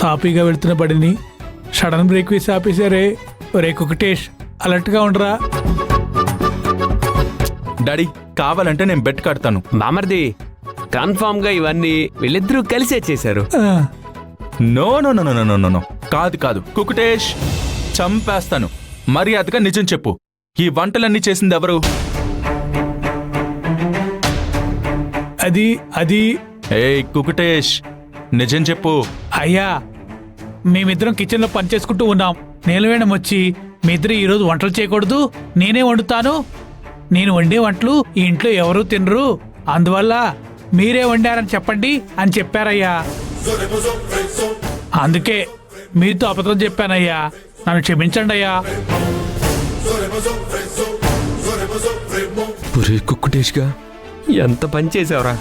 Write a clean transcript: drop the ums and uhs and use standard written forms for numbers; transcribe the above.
సాఫీగా వెళ్తున్న బడిని sudden brake వేసి ఆపేశారే. ఒరే కుకటేష్, అలర్ట్గా ఉండరా. డాడీ కావాలంటే నేను బెట్ కడతాను. బామర్ది, కన్ఫామ్ గా ఇవన్నీ వీళ్ళిద్దరూ కలిసే చేశారు. ఆ, no no no no no no no కాదు కాదు కుకుటేష్, చంపేస్తాను. మర్యాదగా నిజం చెప్పు, ఈ వంటలన్నీ చేసింది ఎవరు? అది అది ఏయ్ కుకుటేష్, నిజం చెప్పు. అయ్యా, మేమిద్దరం కిచెన్లో పనిచేసుకుంటూ ఉన్నాం. నీలవేణం వచ్చి మీ ఇద్దరు ఈరోజు వంటలు చేయకూడదు, నేనే వండుతాను, నేను వండే వంటలు ఈ ఇంట్లో ఎవరూ తినరు, అందువల్ల మీరే వండారని చెప్పండి అని చెప్పారయ్యా. అందుకే మీతో అబద్ధం చెప్పానయ్యా, నన్ను క్షమించండి అయ్యా. కుక్కుటేష్గా ఎంత పని చేసావురా.